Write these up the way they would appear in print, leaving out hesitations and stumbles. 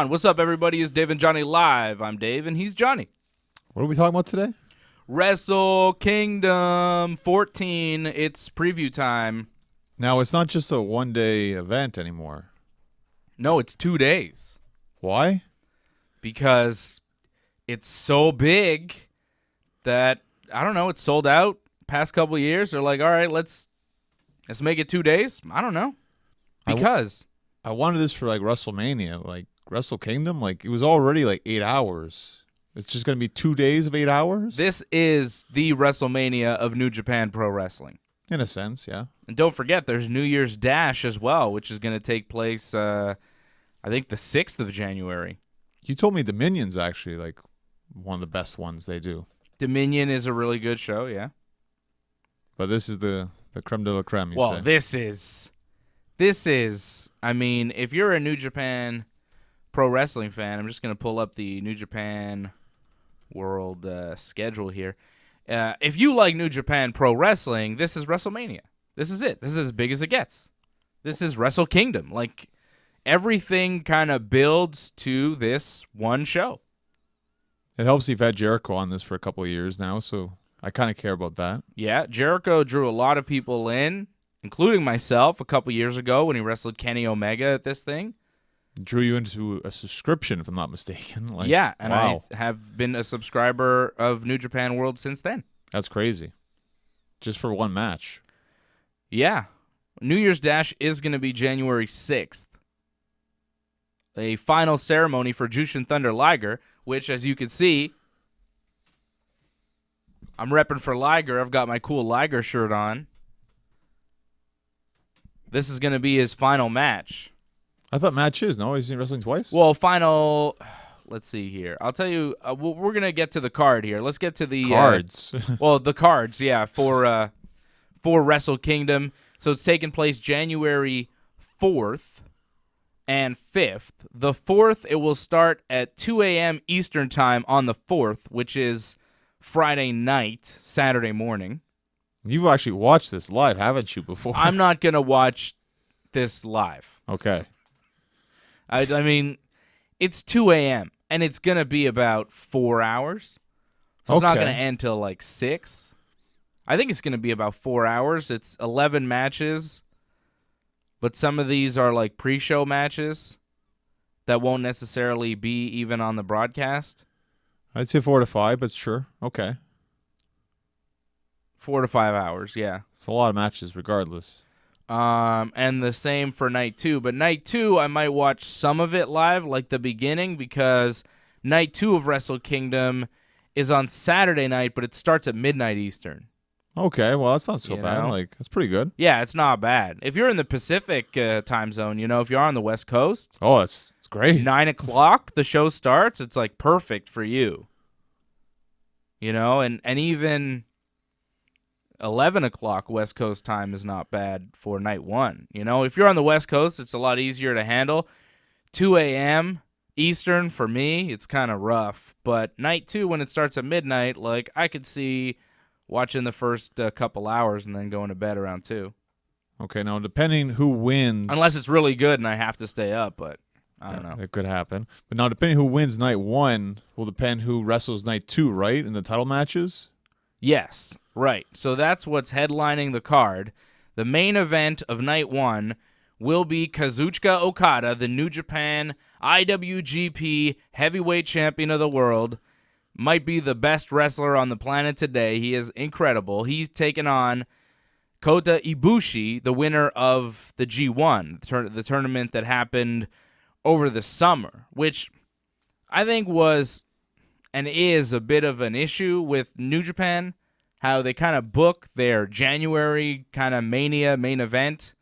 on? What's up, everybody? It's Dave and Johnny live. I'm Dave, and he's Johnny. What are we talking about today? Wrestle Kingdom 14. It's preview time. Now, it's not just a one-day event anymore. No, it's 2 days. Why? Because it's so big that, I don't know, it's sold out. Past couple of years, they're like, all right, let's make it 2 days. I don't know. Because I wanted this for like WrestleMania, like Wrestle Kingdom. Like, it was already like 8 hours. It's just going to be 2 days of 8 hours? this is the WrestleMania of New Japan Pro Wrestling. In a sense, yeah. And don't forget, there's New Year's Dash as well, which is going to take place, I think, the 6th of January. You told me Dominion's actually like one of the best ones they do. Dominion is a really good show, yeah. But this is the creme de la creme, you Well, say. this is, I mean, if you're a New Japan Pro Wrestling fan, I'm just going to pull up the New Japan World schedule here. If you like New Japan Pro Wrestling, this is WrestleMania. This is it. This is as big as it gets. This is Wrestle Kingdom. Like, everything kind of builds to this one show. It helps you've had Jericho on this for a couple of years now, so I kind of care about that. Yeah, Jericho drew a lot of people in, including myself, a couple years ago when he wrestled Kenny Omega at this thing. Drew you into a subscription, if I'm not mistaken. Like, yeah, and wow. I have been a subscriber of New Japan World since then. That's crazy. Just for one match. Yeah. New Year's Dash is going to be January 6th. A final ceremony for Jushin Thunder Liger, which, as you can see, I'm repping for Liger. I've got my cool Liger shirt on. This is going to be his final match. I thought matches. No, he's wrestling twice? Well, final. Let's see here. I'll tell you. We're gonna get to the card here. Let's get to the cards. Well, the cards, yeah, for Wrestle Kingdom. So it's taking place January 4th and 5th. The 4th, it will start at 2 a.m. Eastern time on the 4th, which is Friday night, Saturday morning. You've actually watched this live, haven't you, before? I'm not gonna watch this live. Okay. I mean, it's 2 a.m., and it's going to be about 4 hours. So it's not going to end till like 6. I think it's going to be about 4 hours. It's 11 matches, but some of these are like pre-show matches that won't necessarily be even on the broadcast. I'd say 4 to 5, but sure. Okay. 4 to 5 hours, yeah. It's a lot of matches regardless. And the same for night 2. But night 2, I might watch some of it live, like the beginning, because night 2 of Wrestle Kingdom is on Saturday night, but it starts at midnight Eastern. Okay, well, that's not so You bad. know? Like, that's pretty good. Yeah, it's not bad. If you're in the Pacific time zone, if you're on the West Coast, Oh, it's great. 9 o'clock, the show starts, it's like perfect for you. And even 11 o'clock West Coast time is not bad for night 1. If you're on the West Coast, it's a lot easier to handle. 2 a.m. Eastern, for me, it's kind of rough. But night 2, when it starts at midnight, like, I could see watching the first couple hours and then going to bed around 2. Okay, now, depending who wins... Unless it's really good and I have to stay up, but I don't know. It could happen. But now, depending who wins night 1 will depend who wrestles night 2, right? In the title matches? Yes, right. So that's what's headlining the card. The main event of night 1 will be Kazuchika Okada, the New Japan IWGP Heavyweight Champion of the world. Might be the best wrestler on the planet today. He is incredible. He's taken on Kota Ibushi, the winner of the G1, the tournament that happened over the summer, which I think was and is a bit of an issue with New Japan, how they kind of book their January kind of Mania main event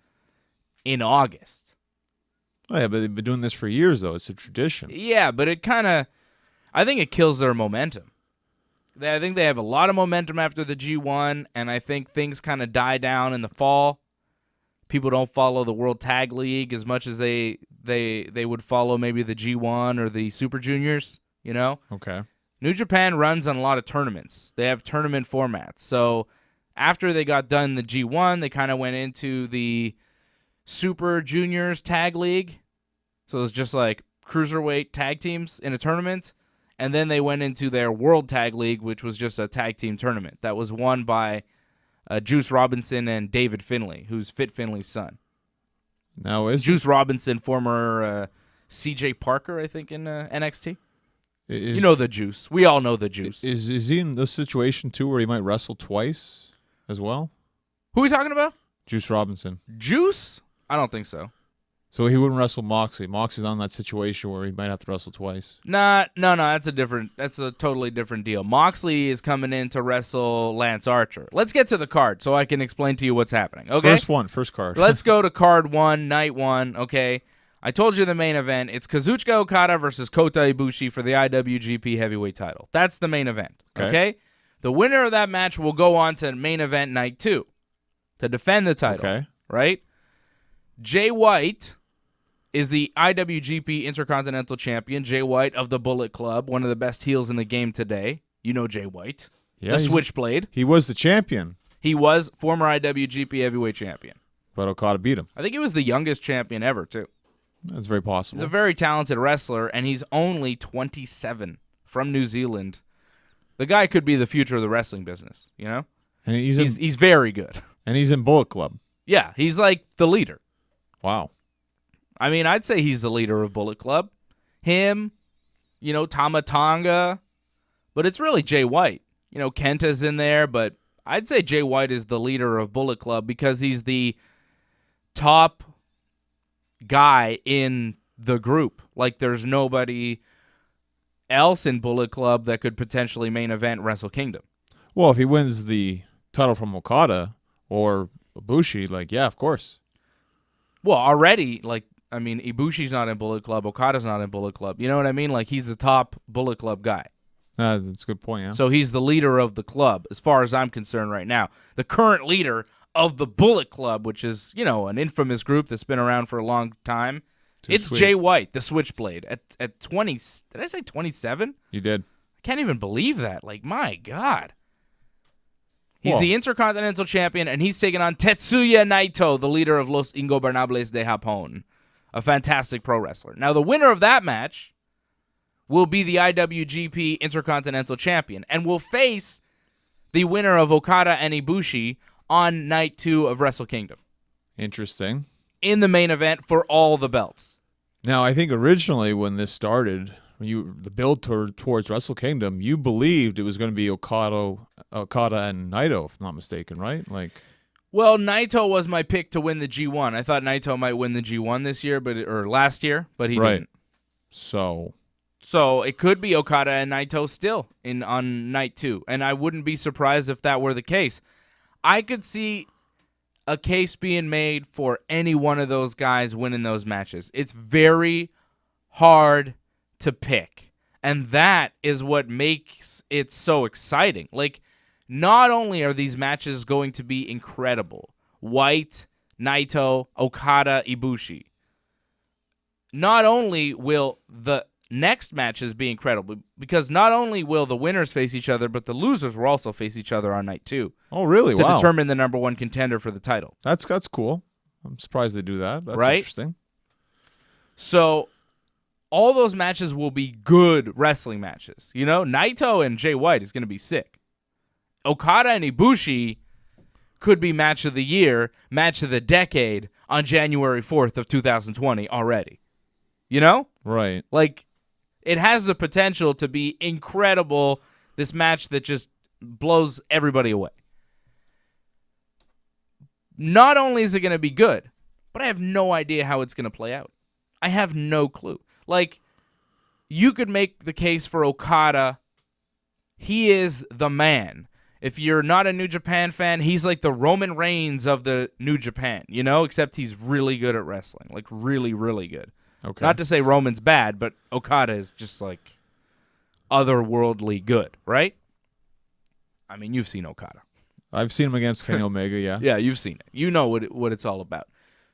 in August. Oh, yeah, but they've been doing this for years, though. It's a tradition. Yeah, but it kind of, I think it kills their momentum. I think they have a lot of momentum after the G1, and I think things kind of die down in the fall. People don't follow the World Tag League as much as they would follow maybe the G1 or the Super Juniors, Okay. New Japan runs on a lot of tournaments. They have tournament formats. So after they got done the G1, they kind of went into the Super Juniors Tag League. So it was just like cruiserweight tag teams in a tournament, and then they went into their World Tag League, which was just a tag team tournament that was won by Juice Robinson and David Finlay, who's Fit Finlay's son. Now is Juice Robinson, former C.J. Parker, I think, in NXT. You know the Juice. We all know the Juice. Is he in this situation, too, where he might wrestle twice as well? Who are we talking about? Juice Robinson. Juice? I don't think so. So he wouldn't wrestle Moxley. Moxley's on that situation where he might have to wrestle twice. No. That's a totally different deal. Moxley is coming in to wrestle Lance Archer. Let's get to the card so I can explain to you what's happening. Okay. First card. Let's go to card 1, night 1. Okay. I told you the main event. It's Kazuchika Okada versus Kota Ibushi for the IWGP Heavyweight title. That's the main event. Okay. The winner of that match will go on to main event night 2 to defend the title. Okay. Right? Jay White is the IWGP Intercontinental Champion. Jay White of the Bullet Club, one of the best heels in the game today. You know Jay White. Yeah, the Switchblade. He was the champion. He was former IWGP Heavyweight Champion. But Okada beat him. I think he was the youngest champion ever, too. That's very possible. He's a very talented wrestler, and he's only 27 from New Zealand. The guy could be the future of the wrestling business, you know? And he's very good. And he's in Bullet Club. Yeah, he's like the leader. Wow. I mean, I'd say he's the leader of Bullet Club. Him, Tama Tonga, but it's really Jay White. Kenta's in there, but I'd say Jay White is the leader of Bullet Club because he's the top guy in the group. Like, there's nobody else in Bullet Club that could potentially main event Wrestle Kingdom. Well, if he wins the title from Okada or Ibushi, yeah, of course. Well, already, Ibushi's not in Bullet Club, Okada's not in Bullet Club. You know what I mean? He's the top Bullet Club guy. That's a good point, yeah. So he's the leader of the club, as far as I'm concerned right now. The current leader of the Bullet Club, which is, an infamous group that's been around for a long time. It's Jay White, the Switchblade, at 20. Did I say 27? You did. I can't even believe that. My God. He's the Intercontinental Champion, and he's taking on Tetsuya Naito, the leader of Los Ingobernables de Japón, a fantastic pro wrestler. Now, the winner of that match will be the IWGP Intercontinental Champion and will face the winner of Okada and Ibushi on night 2 of Wrestle Kingdom. Interesting. In the main event for all the belts. Now, I think originally when this started, the build towards Wrestle Kingdom, you believed it was going to be Okada and Naito, if I'm not mistaken, right? Well, Naito was my pick to win the G1. I thought Naito might win the G1 this year, or last year, but he didn't. So it could be Okada and Naito still on night 2, and I wouldn't be surprised if that were the case. I could see a case being made for any one of those guys winning those matches. It's very hard to pick, and that is what makes it so exciting. Not only are these matches going to be incredible, White, Naito, Okada, Ibushi, not only will the next matches be incredible, because not only will the winners face each other, but the losers will also face each other on night 2. Oh, really? To determine the number 1 contender for the title. That's cool. I'm surprised they do that. That's right? Interesting. So all those matches will be good wrestling matches. Naito and Jay White is going to be sick. Okada and Ibushi could be match of the year, match of the decade on January 4th of 2020 already. Right. It has the potential to be incredible, this match that just blows everybody away. Not only is it going to be good, but I have no idea how it's going to play out. I have no clue. You could make the case for Okada. He is the man. If you're not a New Japan fan, he's like the Roman Reigns of the New Japan, except he's really good at wrestling. Really, really good. Okay. Not to say Roman's bad, but Okada is just otherworldly good, right? I mean, you've seen Okada. I've seen him against Kenny Omega, yeah. Yeah, you've seen it. You know what it's all about.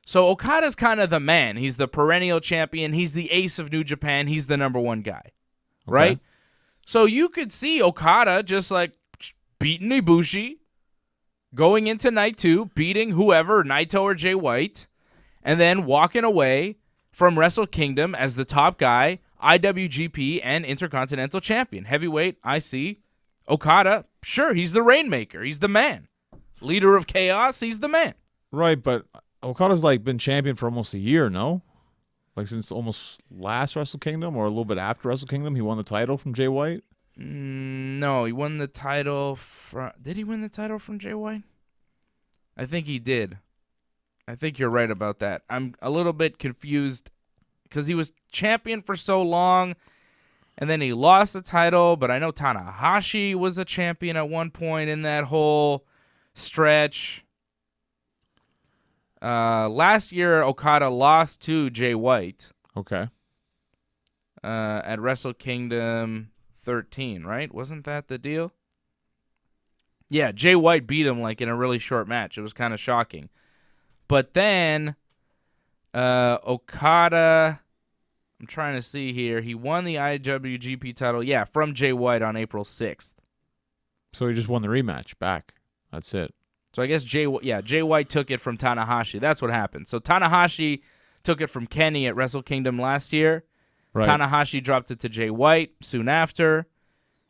So Okada's kind of the man. He's the perennial champion. He's the ace of New Japan. He's the number 1 guy, right? So you could see Okada just beating Ibushi, going into night 2, beating whoever, Naito or Jay White, and then walking away from Wrestle Kingdom as the top guy, IWGP and Intercontinental Champion. Heavyweight, I see. Okada, sure, he's the Rainmaker. He's the man. Leader of Chaos, he's the man. Right, but Okada's like been champion for almost a year, no? Like since almost last Wrestle Kingdom or a little bit after Wrestle Kingdom, he won the title from Jay White? No, he won the title from... Did he win the title from Jay White? I think he did. I think you're right about that. I'm a little bit confused because he was champion for so long, and then he lost the title, but I know Tanahashi was a champion at one point in that whole stretch. Last year, Okada lost to Jay White. Okay. At Wrestle Kingdom 13, right? Wasn't that the deal? Yeah, Jay White beat him like in a really short match. It was kind of shocking. But then Okada, I'm trying to see here. He won the IWGP title, yeah, from Jay White on April 6th. So he just won the rematch back. That's it. So I guess Jay White took it from Tanahashi. That's what happened. So Tanahashi took it from Kenny at Wrestle Kingdom last year. Right. Tanahashi dropped it to Jay White soon after,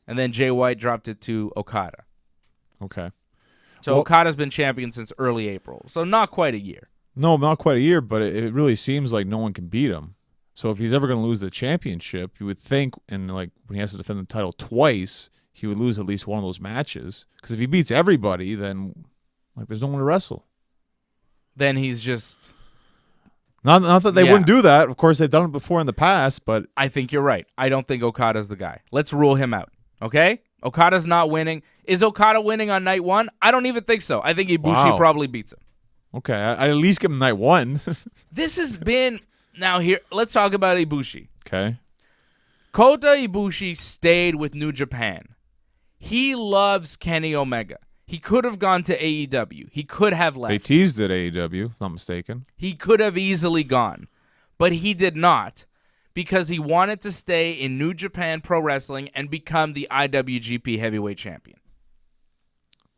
and then Jay White dropped it to Okada. Okay. So Okada's been champion since early April, so not quite a year. No, not quite a year, but it really seems like no one can beat him. So if he's ever going to lose the championship, you would think, and like when he has to defend the title twice, he would lose at least one of those matches. Because if he beats everybody, then like there's no one to wrestle. Then he's just... Not that they wouldn't do that. Of course, they've done it before in the past, but... I think you're right. I don't think Okada's the guy. Let's rule him out, okay? Okada's not winning. Is Okada winning on night one? I don't even think so. I think Ibushi probably beats him. Okay, I at least give him night one. This has been... Now, here, let's talk about Ibushi. Okay. Kota Ibushi stayed with New Japan. He loves Kenny Omega. He could have gone to AEW. He could have left. They teased at AEW, if not mistaken. He could have easily gone, but he did not because he wanted to stay in New Japan Pro Wrestling and become the IWGP Heavyweight Champion.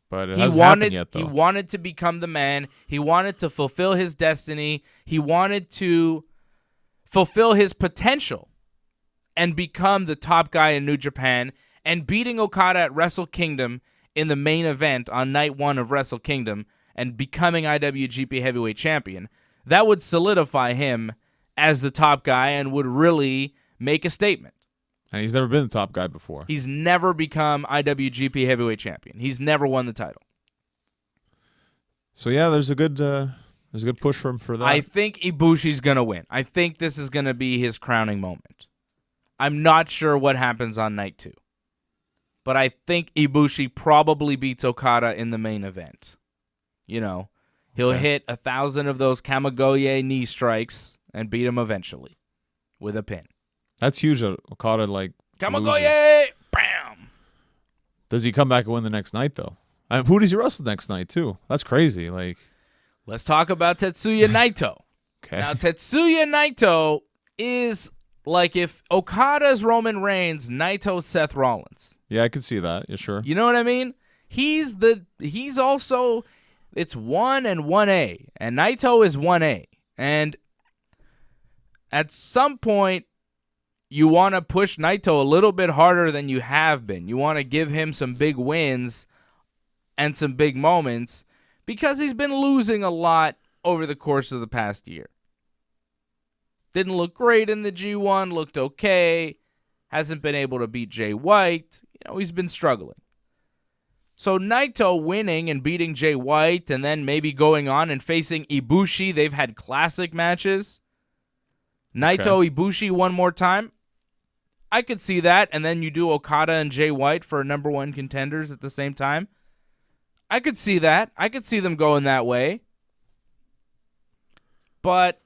But it hasn't happened yet, though. He wanted to become the man. He wanted to fulfill his destiny. He wanted to fulfill his potential and become the top guy in New Japan, and beating Okada at Wrestle Kingdom in the main event on night one of Wrestle Kingdom and becoming IWGP Heavyweight Champion, that would solidify him as the top guy and would really make a statement. And he's never been the top guy before. He's never become IWGP Heavyweight Champion. He's never won the title. So yeah, there's a good push for him for that. I think Ibushi's going to win. I think this is going to be his crowning moment. I'm not sure what happens on night two, but I think Ibushi probably beats Okada in the main event. You know, he'll hit 1,000 of those Kamigoye knee strikes and beat him eventually with a pin. That's huge. Okada Kamigoye! Bam! Does he come back and win the next night though? And who does he wrestle next night too? That's crazy. Like, let's talk about Tetsuya Naito. Okay. Now Tetsuya Naito is like if Okada's Roman Reigns, Naito's Seth Rollins. Yeah, I could see that. Yeah, sure. You know what I mean? He's also, it's 1 and 1A, and Naito is 1A. And at some point, you want to push Naito a little bit harder than you have been. You want to give him some big wins and some big moments because he's been losing a lot over the course of the past year. Didn't look great in the G1, looked okay, hasn't been able to beat Jay White. You know, he's been struggling. So Naito winning and beating Jay White and then maybe going on and facing Ibushi, they've had classic matches. Naito, Ibushi one more time. I could see that, and then you do Okada and Jay White for number one contenders at the same time. I could see that. I could see them going that way. But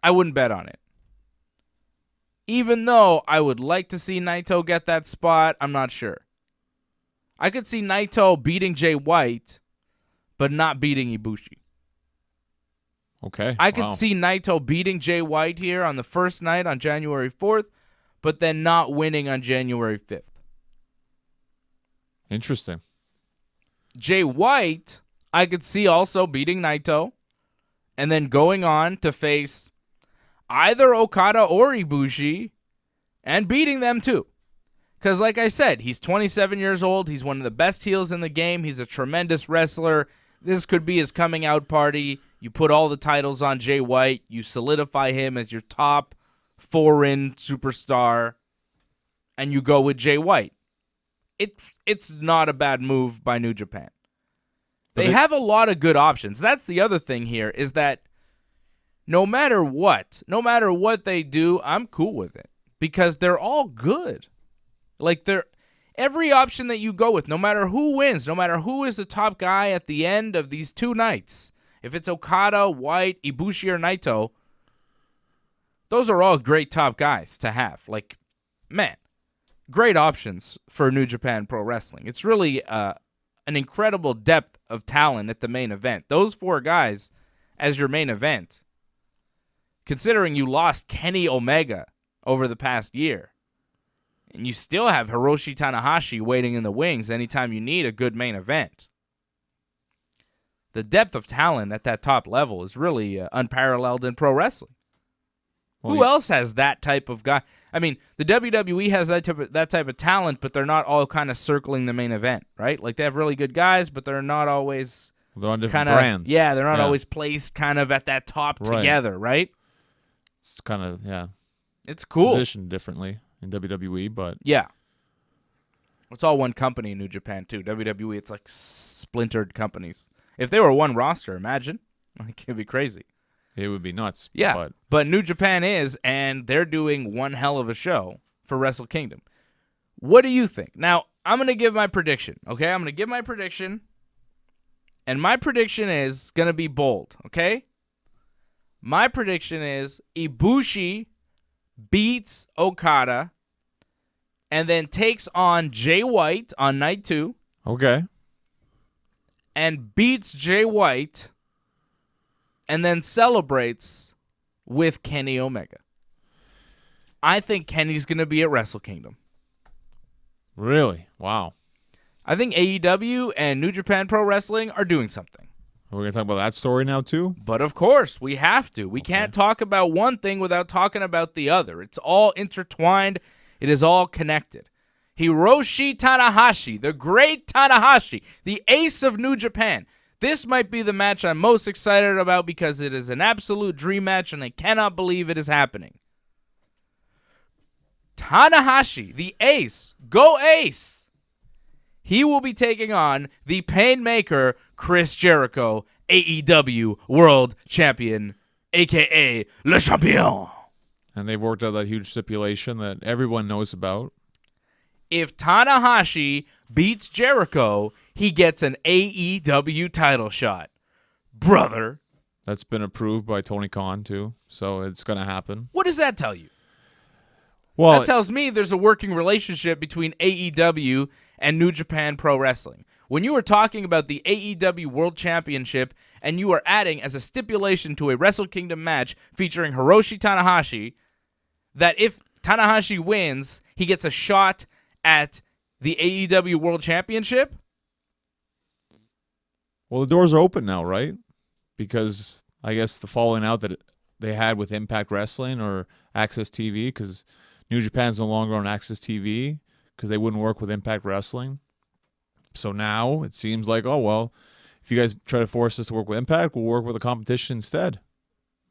I wouldn't bet on it. Even though I would like to see Naito get that spot, I'm not sure. I could see Naito beating Jay White, but not beating Ibushi. Okay. I could see Naito beating Jay White here on the first night on January 4th, but then not winning on January 5th. Interesting. Jay White, I could see also beating Naito and then going on to face, either Okada or Ibushi and beating them too. Because like I said, he's 27 years old. He's one of the best heels in the game. He's a tremendous wrestler. This could be his coming out party. You put all the titles on Jay White. You solidify him as your top foreign superstar. And you go with Jay White. It's not a bad move by New Japan. They have a lot of good options. That's the other thing here is that no matter what they do, I'm cool with it. Because they're all good. Like, every option that you go with, no matter who wins, no matter who is the top guy at the end of these two nights, if it's Okada, White, Ibushi, or Naito, those are all great top guys to have. Like, man, great options for New Japan Pro Wrestling. It's really an incredible depth of talent at the main event. Those four guys as your main event, considering you lost Kenny Omega over the past year. And you still have Hiroshi Tanahashi waiting in the wings anytime you need a good main event. The depth of talent at that top level is really unparalleled in pro wrestling. Well, who else has that type of guy? I mean, the WWE has that type of talent, but they're not all kind of circling the main event, right? Like, they have really good guys, but they're not always... They're on different brands. Yeah, they're not always placed kind of at that top together, right? It's kind of, It's cool. Positioned differently in WWE, but... Yeah. It's all one company in New Japan, too. WWE, it's like splintered companies. If they were one roster, imagine. Like, it'd be crazy. It would be nuts. Yeah, but New Japan is, and they're doing one hell of a show for Wrestle Kingdom. What do you think? Now, I'm going to give my prediction, okay? I'm going to give my prediction, and my prediction is going to be bold, okay? My prediction is Ibushi beats Okada and then takes on Jay White on night 2. Okay. And beats Jay White and then celebrates with Kenny Omega. I think Kenny's going to be at Wrestle Kingdom. Really? Wow. I think AEW and New Japan Pro Wrestling are doing something. We're going to talk about that story now, too? But of course, we have to. We can't talk about one thing without talking about the other. It's all intertwined. It is all connected. Hiroshi Tanahashi, the great Tanahashi, the ace of New Japan. This might be the match I'm most excited about because it is an absolute dream match, and I cannot believe it is happening. Tanahashi, the ace, go ace! He will be taking on the Painmaker, Chris Jericho, AEW World Champion, a.k.a. Le Champion. And they've worked out that huge stipulation that everyone knows about. If Tanahashi beats Jericho, he gets an AEW title shot. Brother. That's been approved by Tony Khan, too, so it's going to happen. What does that tell you? Well, that tells me there's a working relationship between AEW and New Japan Pro Wrestling. When you are talking about the AEW World Championship and you are adding as a stipulation to a Wrestle Kingdom match featuring Hiroshi Tanahashi, that if Tanahashi wins, he gets a shot at the AEW World Championship? Well, the doors are open now, right? Because I guess the falling out that they had with Impact Wrestling or Access TV, because New Japan's no longer on Access TV because they wouldn't work with Impact Wrestling. So now it seems like, oh, well, if you guys try to force us to work with Impact, we'll work with the competition instead.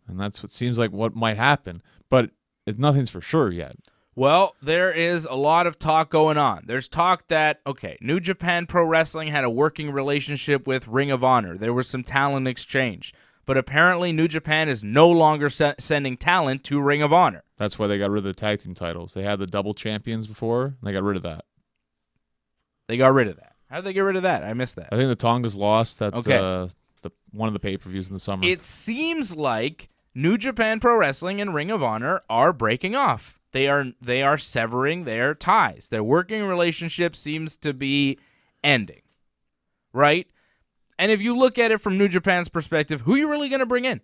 And that's what seems like what might happen. But nothing's for sure yet. Well, there is a lot of talk going on. There's talk that, okay, New Japan Pro Wrestling had a working relationship with Ring of Honor. There was some talent exchange. But apparently New Japan is no longer sending talent to Ring of Honor. That's why they got rid of the tag team titles. They had the double champions before, and they got rid of that. They got rid of that. How did they get rid of that? I missed that. I think the Tongas lost at one of the pay-per-views in the summer. It seems like New Japan Pro Wrestling and Ring of Honor are breaking off. They are severing their ties. Their working relationship seems to be ending, right? And if you look at it from New Japan's perspective, who are you really going to bring in?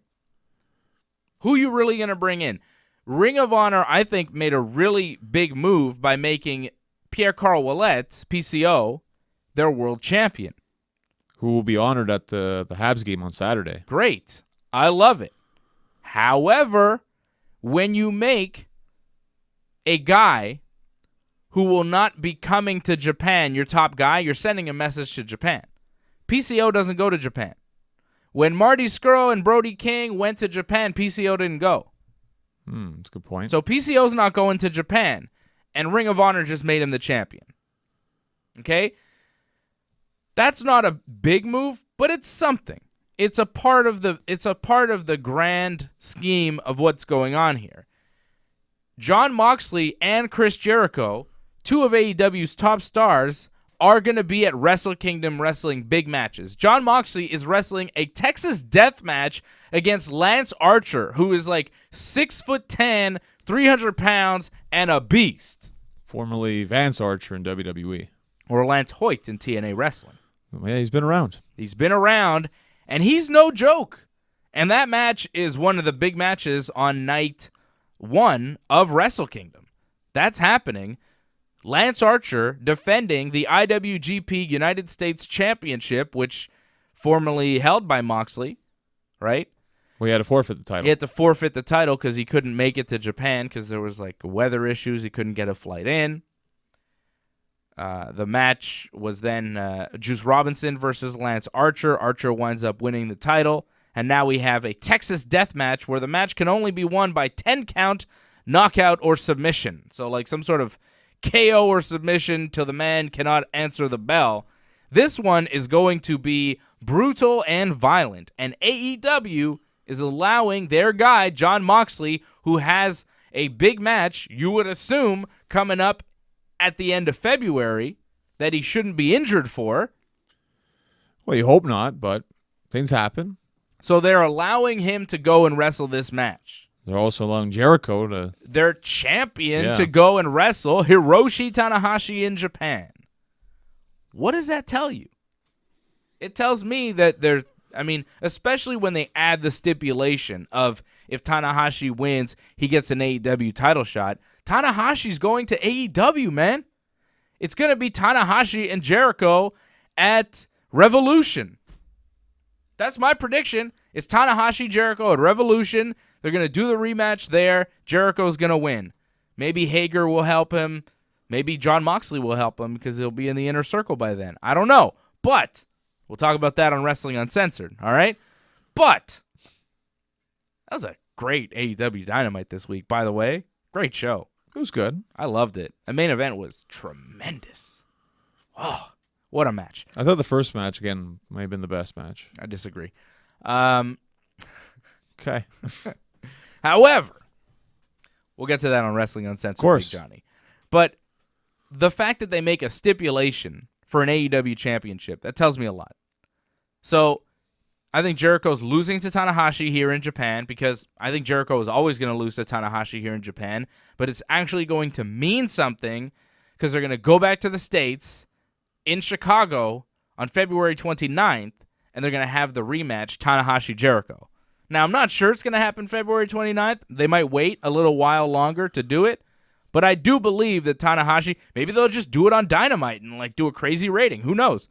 Who are you really going to bring in? Ring of Honor, I think, made a really big move by making Pierre-Carl Ouellet, PCO, their world champion. Who will be honored at the Habs game on Saturday. Great. I love it. However, when you make a guy who will not be coming to Japan your top guy, you're sending a message to Japan. PCO doesn't go to Japan. When Marty Scurll and Brody King went to Japan, PCO didn't go. That's a good point. So PCO's not going to Japan, and Ring of Honor just made him the champion. Okay? That's not a big move, but it's something. It's a part of the grand scheme of what's going on here. Jon Moxley and Chris Jericho, two of AEW's top stars, are going to be at Wrestle Kingdom wrestling big matches. Jon Moxley is wrestling a Texas death match against Lance Archer, who is like 6'10", 300 pounds, and a beast. Formerly Vance Archer in WWE. Or Lance Hoyt in TNA Wrestling. Yeah, he's been around. He's been around, and he's no joke. And that match is one of the big matches on night 1 of Wrestle Kingdom. That's happening. Lance Archer defending the IWGP United States Championship, which formerly held by Moxley, right? Well, he had to forfeit the title. He had to forfeit the title because he couldn't make it to Japan because there was like weather issues. He couldn't get a flight in. The match was then Juice Robinson versus Lance Archer. Archer winds up winning the title. And now we have a Texas death match where the match can only be won by 10 count, knockout, or submission. So like some sort of KO or submission till the man cannot answer the bell. This one is going to be brutal and violent. And AEW is allowing their guy, Jon Moxley, who has a big match, you would assume, coming up at the end of February that he shouldn't be injured for. Well, you hope not, but things happen. So they're allowing him to go and wrestle this match. They're also allowing Jericho to... Their champion to go and wrestle Hiroshi Tanahashi in Japan. What does that tell you? It tells me that they're... I mean, especially when they add the stipulation of if Tanahashi wins, he gets an AEW title shot. Tanahashi's going to AEW, man. It's going to be Tanahashi and Jericho at Revolution. That's my prediction. It's Tanahashi, Jericho at Revolution. They're going to do the rematch there. Jericho's going to win. Maybe Hager will help him. Maybe Jon Moxley will help him because he'll be in the inner circle by then. I don't know. But we'll talk about that on Wrestling Uncensored, all right? But that was a great AEW Dynamite this week, by the way. Great show. It was good. I loved it. The main event was tremendous. Oh, what a match. I thought the first match, again, might have been the best match. I disagree. Okay. However, we'll get to that on Wrestling Uncensored, of course. Big Johnny. But the fact that they make a stipulation for an AEW championship, that tells me a lot. So I think Jericho's losing to Tanahashi here in Japan because I think Jericho is always going to lose to Tanahashi here in Japan, but it's actually going to mean something because they're going to go back to the States in Chicago on February 29th, and they're going to have the rematch Tanahashi-Jericho. Now, I'm not sure it's going to happen February 29th. They might wait a little while longer to do it, but I do believe that Tanahashi, maybe they'll just do it on Dynamite and like do a crazy rating. Who knows?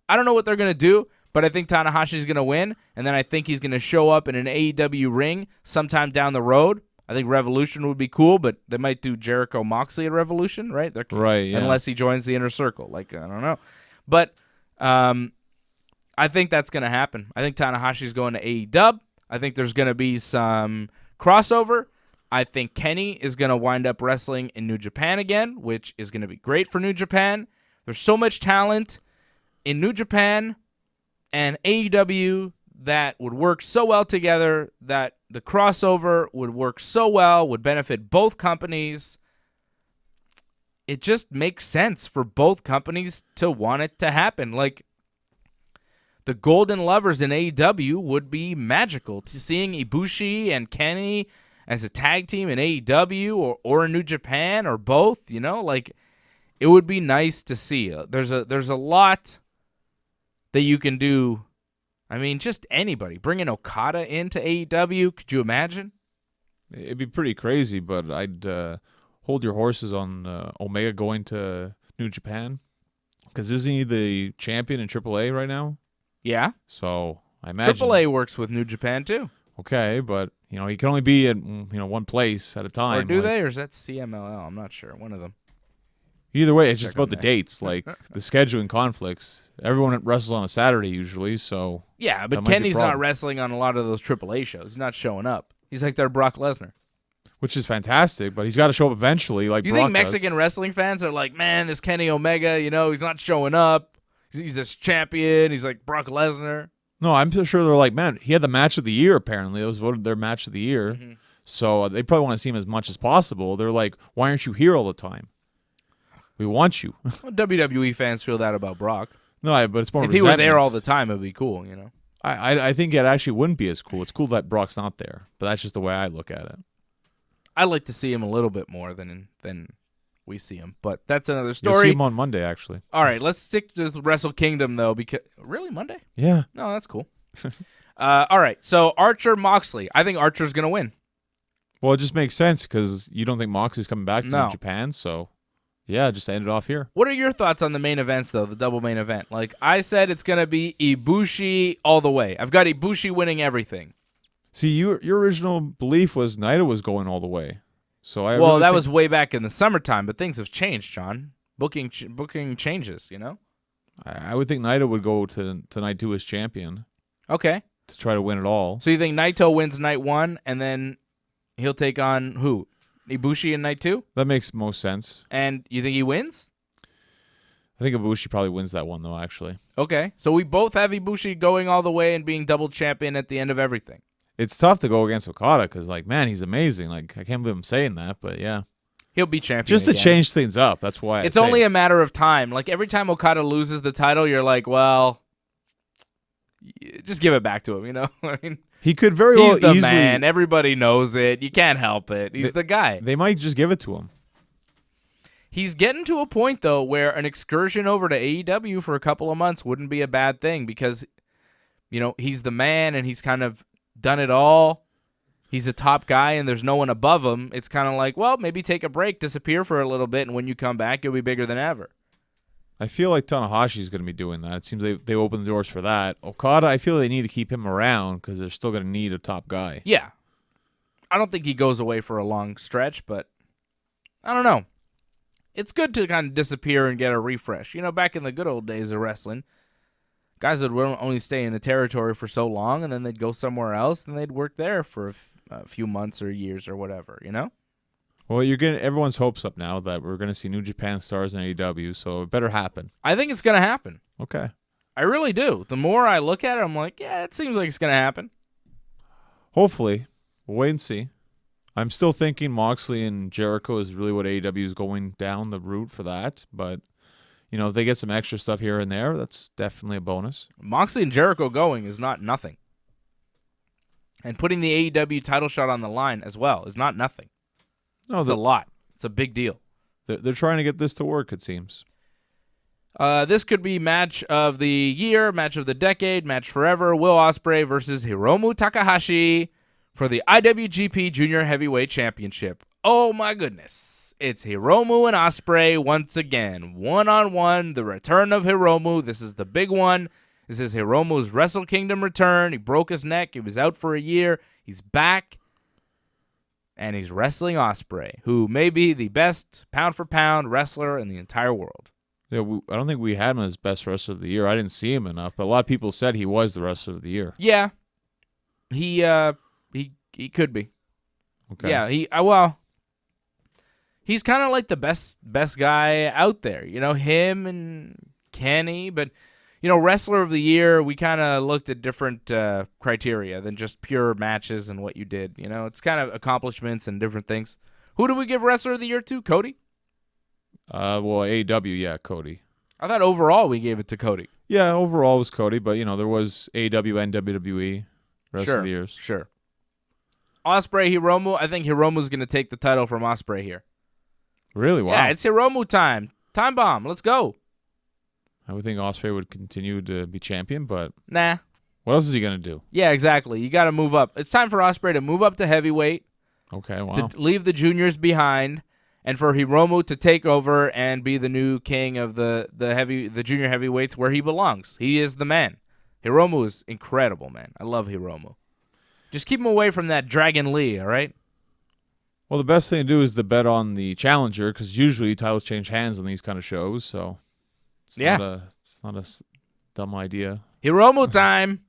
I don't know what they're going to do, but I think Tanahashi's going to win, and then I think he's going to show up in an AEW ring sometime down the road. I think Revolution would be cool, but they might do Jericho Moxley at Revolution, right? Right, yeah. Unless he joins the Inner Circle. Like, I don't know. But I think that's going to happen. I think Tanahashi's going to AEW. I think there's going to be some crossover. I think Kenny is going to wind up wrestling in New Japan again, which is going to be great for New Japan. There's so much talent in New Japan and AEW that would work so well together that the crossover would work so well, would benefit both companies. It just makes sense for both companies to want it to happen. Like, the Golden Lovers in AEW would be magical. To seeing Ibushi and Kenny as a tag team in AEW or in New Japan or both, you know, like, it would be nice to see. There's a lot that you can do. I mean, just anybody. Bringing Okada into AEW, could you imagine? It'd be pretty crazy, but I'd hold your horses on Omega going to New Japan. Because isn't he the champion in AAA right now? Yeah. So I imagine AAA works with New Japan too. Okay, but He can only be at one place at a time. Or do they? Or is that CMLL? I'm not sure. One of them. Either way, it's just Check on about the that. dates, like the scheduling conflicts. Everyone wrestles on a Saturday usually, so Yeah, that but might be a Kenny's not problem. wrestling on a lot of those AAA shows. He's not showing up. He's like their Brock Lesnar. which is fantastic. But he's got to show up eventually. Like You Brock think Mexican does. wrestling fans are like, man, this Kenny Omega, he's not showing up. He's this champion. He's like Brock Lesnar. No, I'm sure they're like, man, he had the match of the year. Apparently, it was voted their match of the year. Mm-hmm. So they probably want to see him as much as possible. They're like, why aren't you here all the time? We want you. Well, WWE fans feel that about Brock. No, but it's more If he were there resentment. all the time, it'd be cool, I think it actually wouldn't be as cool. It's cool that Brock's not there, but that's just the way I look at it. I'd like to see him a little bit more than we see him, but that's another You'll see story. him on Monday, actually. All right, let's stick to Wrestle Kingdom though, because really Monday? Yeah. No, that's cool. All right, so Archer Moxley. I think Archer's gonna win. Well, it just makes sense because you don't think Moxley's coming back to No. Japan, so yeah, just end it off here. What are your thoughts on the main events though? The double main event. Like I said, it's gonna be Ibushi all the way. I've got Ibushi winning everything. See, your original belief was Naito was going all the way. So That was way back in the summertime, but things have changed, John. Booking changes, I would think Naito would go to night 2 as champion Okay. to try to win it all. So you think Naito wins night 1, and then he'll take on who? Ibushi in night 2? That makes most sense. And you think he wins? I think Ibushi probably wins that one, though, actually. Okay. So we both have Ibushi going all the way and being double champion at the end of everything. It's tough to go against Okada because, man, he's amazing. I can't believe I'm saying that, but yeah. He'll be champion Just to again. change things up. That's why It's only a matter of time. Like, every time Okada loses the title, you're like, well, just give it back to him, I mean, He could very well he's the easily. man. Everybody knows it. You can't help it. He's the guy. They might just give it to him. He's getting to a point, though, where an excursion over to AEW for a couple of months wouldn't be a bad thing because, he's the man and he's kind of done it all. He's a top guy and there's no one above him. It's kind of like, well, maybe take a break, disappear for a little bit, and when you come back, you'll be bigger than ever. I feel like Tanahashi's going to be doing that. It seems they opened the doors for that. Okada, I feel they need to keep him around because they're still going to need a top guy. Yeah. I don't think he goes away for a long stretch, but I don't know. It's good to kind of disappear and get a refresh. Back in the good old days of wrestling, guys would only stay in the territory for so long, and then they'd go somewhere else, and they'd work there for a few months or years or whatever, Well, you're getting everyone's hopes up now that we're going to see New Japan stars in AEW, so it better happen. I think it's going to happen. Okay. I really do. The more I look at it, I'm like, yeah, it seems like it's going to happen. Hopefully. We'll wait and see. I'm still thinking Moxley and Jericho is really what AEW is going down the route for that, but if they get some extra stuff here and there, that's definitely a bonus. Moxley and Jericho going is not nothing. And putting the AEW title shot on the line as well is not nothing. No, It's a lot. It's a big deal. they're trying to get this to work, it seems. This could be match of the year, match of the decade, match forever. Will Ospreay versus Hiromu Takahashi for the IWGP Junior Heavyweight Championship. Oh my goodness. It's Hiromu and Ospreay once again. One-on-one, the return of Hiromu. This is the big one. This is Hiromu's Wrestle Kingdom return. He broke his neck. He was out for a year. He's back. And he's wrestling Ospreay, who may be the best pound-for-pound wrestler in the entire world. Yeah, I don't think we had him as best wrestler of the year. I didn't see him enough, but a lot of people said he was the wrestler of the year. Yeah, he could be. Okay. Yeah, he's kind of like the best guy out there. Him and Kenny, but wrestler of the year, we kind of looked at different criteria than just pure matches and what you did. It's kind of accomplishments and different things. Who do we give wrestler of the year to? Cody? Well, AEW, yeah, Cody. I thought overall we gave it to Cody. Yeah, overall it was Cody, but there was AEW and WWE rest of the years. Sure. Ospreay, Hiromu. I think Hiromu's going to take the title from Ospreay here. Really? Wow. Yeah, it's Hiromu time. Time bomb. Let's go. I would think Ospreay would continue to be champion, but Nah. what else is he going to do? Yeah, exactly. You got to move up. It's time for Ospreay to move up to heavyweight, Okay, wow. to leave the juniors behind, and for Hiromu to take over and be the new king of the junior heavyweights where he belongs. He is the man. Hiromu is incredible, man. I love Hiromu. Just keep him away from that Dragon Lee, all right? Well, the best thing to do is to bet on the challenger because usually titles change hands on these kind of shows. So it's not a dumb idea. Hiromu time.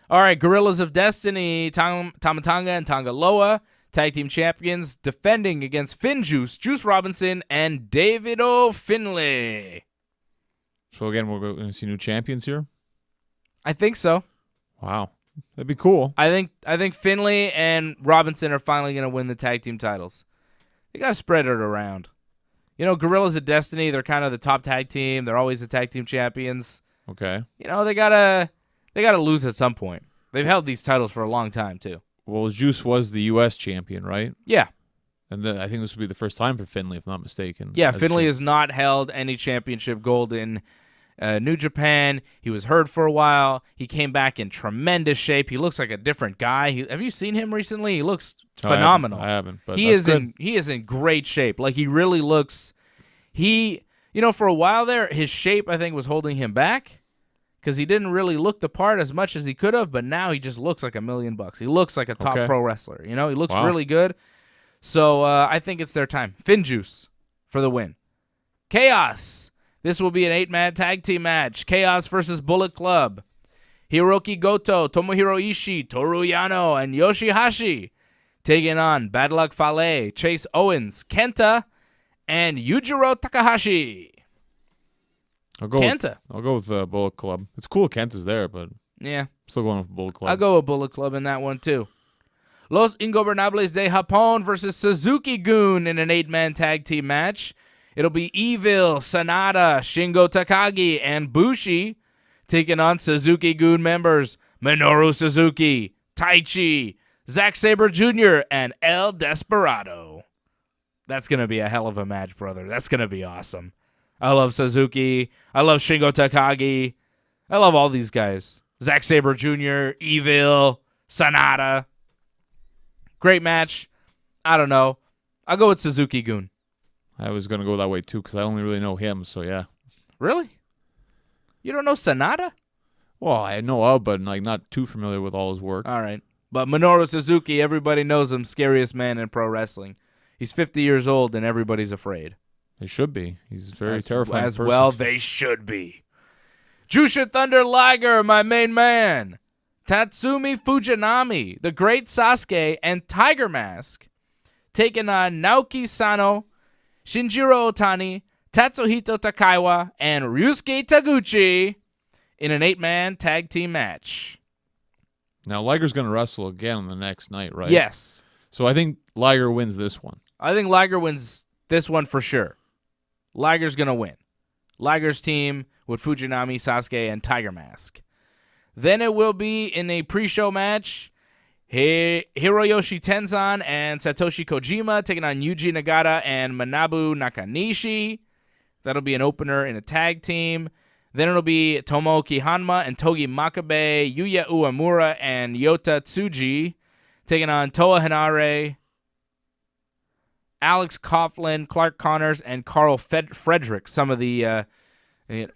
All right, Gorillas of Destiny, Tamatanga and Tonga Loa, tag team champions, defending against Finn Juice, Juice Robinson, and David Finlay. So again, we're going to see new champions here. I think so. Wow, that'd be cool. I think Finlay and Robinson are finally going to win the tag team titles. They got to spread it around. You know, Gorillas of Destiny, they're kind of the top tag team. They're always the tag team champions. Okay. You know, they gotta lose at some point. They've held these titles for a long time too. Well, Juice was the U.S. champion, right? Yeah. And I think this would be the first time for Finlay, if I'm not mistaken. Yeah, Finlay has not held any championship gold in New Japan. He was hurt for a while. He came back in tremendous shape. He looks like a different guy. Have you seen him recently? He looks phenomenal. I haven't. But he is in great shape. Like he really looks. For a while there, his shape I think was holding him back because he didn't really look the part as much as he could have. But now he just looks like $1 million. He looks like a top pro wrestler. You know, he looks really good. So I think it's their time. Finn Juice for the win. Chaos. This will be an 8-man tag team match. Chaos versus Bullet Club. Hiroki Goto, Tomohiro Ishii, Toru Yano, and Yoshihashi taking on Bad Luck Fale, Chase Owens, Kenta, and Yujiro Takahashi. I'll go with Bullet Club. It's cool Kenta's there, but yeah, still going with Bullet Club. I'll go with Bullet Club in that one too. Los Ingobernables de Japón versus Suzuki-gun in an 8-man tag team match. It'll be Evil, Sanada, Shingo Takagi, and Bushi taking on Suzuki-gun members Minoru Suzuki, Taichi, Zack Sabre Jr., and El Desperado. That's going to be a hell of a match, brother. That's going to be awesome. I love Suzuki. I love Shingo Takagi. I love all these guys. Zack Sabre Jr., Evil, Sanada. Great match. I don't know. I'll go with Suzuki-gun. I was going to go that way, too, because I only really know him, so yeah. Really? You don't know Sanada? Well, I know of, but not too familiar with all his work. All right. But Minoru Suzuki, everybody knows him, scariest man in pro wrestling. He's 50 years old, and everybody's afraid. They should be. He's very terrifying as person. well, they should be. Jushin Thunder Liger, my main man. Tatsumi Fujinami, the Great Sasuke, and Tiger Mask taking on Naoki Sano, Shinjiro Otani, Tatsuhito Takaiwa, and Ryusuke Taguchi in an 8-man tag team match. Now, Liger's going to wrestle again on the next night, right? Yes. So I think Liger wins this one. I think Liger wins this one for sure. Liger's going to win. Liger's team with Fujinami, Sasuke, and Tiger Mask. Then it will be in a pre-show match, Hiroyoshi Tenzan and Satoshi Kojima taking on Yuji Nagata and Manabu Nakanishi. That'll be an opener in a tag team. Then it'll be Tomoaki Hanma and Togi Makabe, Yuya Uemura, and Yota Tsuji taking on Toa Henare, Alex Coughlin, Clark Connors, and Carl Frederick. Some of the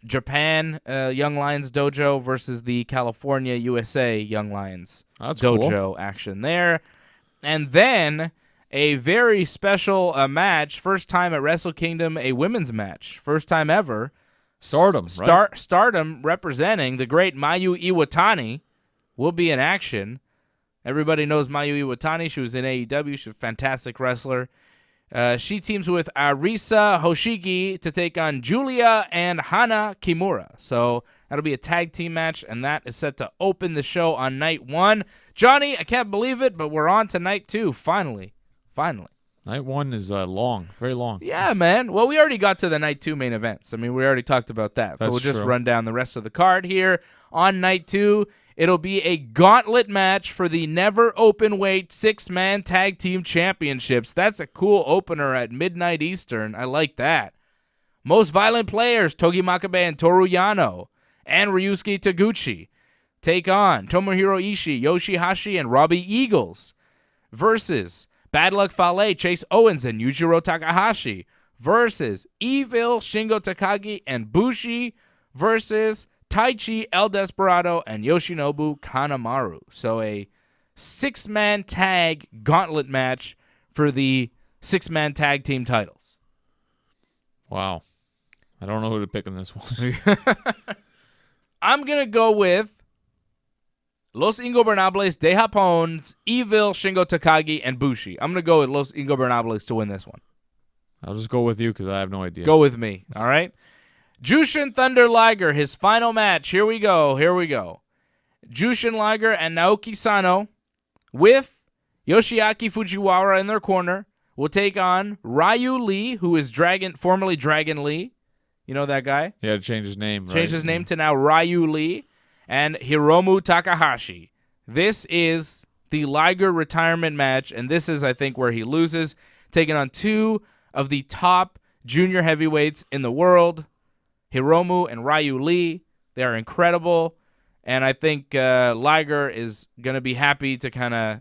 Japan Young Lions dojo versus the California USA Young Lions dojo cool. action there. And then a very special match, first time at Wrestle Kingdom, a women's match. First time ever. Stardom, right? Stardom representing the great Mayu Iwatani will be in action. Everybody knows Mayu Iwatani. She was in AEW. She's a fantastic wrestler. She teams with Arisa Hoshiki to take on Julia and Hana Kimura. So that'll be a tag team match, and that is set to open the show on night 1. Johnny, I can't believe it, but we're on to night 2, finally. Night 1 is long, very long. Yeah, man. Well, we already got to the night 2 main events. I mean, we already talked about that. So we'll just run down the rest of the card here. On night 2, it'll be a gauntlet match for the never open weight 6-man tag team championships. That's a cool opener at midnight Eastern. I like that. Most violent players, Togi Makabe and Toru Yano, and Ryusuke Taguchi take on Tomohiro Ishii, Yoshihashi, and Robbie Eagles versus Bad Luck Fale, Chase Owens, and Yujiro Takahashi versus Evil, Shingo Takagi, and Bushi versus Taichi, El Desperado, and Yoshinobu Kanemaru. So a 6-man tag gauntlet match for the 6-man tag team titles. Wow. I don't know who to pick in this one. I'm going to go with Los Ingobernables de Japon's Evil, Shingo Takagi, and Bushi. I'm going to go with Los Ingobernables to win this one. I'll just go with you because I have no idea. Go with me, all right? Jushin Thunder Liger, his final match. Here we go. Jushin Liger and Naoki Sano with Yoshiaki Fujiwara in their corner will take on Ryu Lee, who is formerly Dragon Lee. You know that guy? He had to change his name, right? Changed his name to now Ryu Lee. And Hiromu Takahashi. This is the Liger retirement match, and this is, I think, where he loses, taking on 2 of the top junior heavyweights in the world, Hiromu and Ryu Lee. They are incredible, and I think Liger is going to be happy to kind of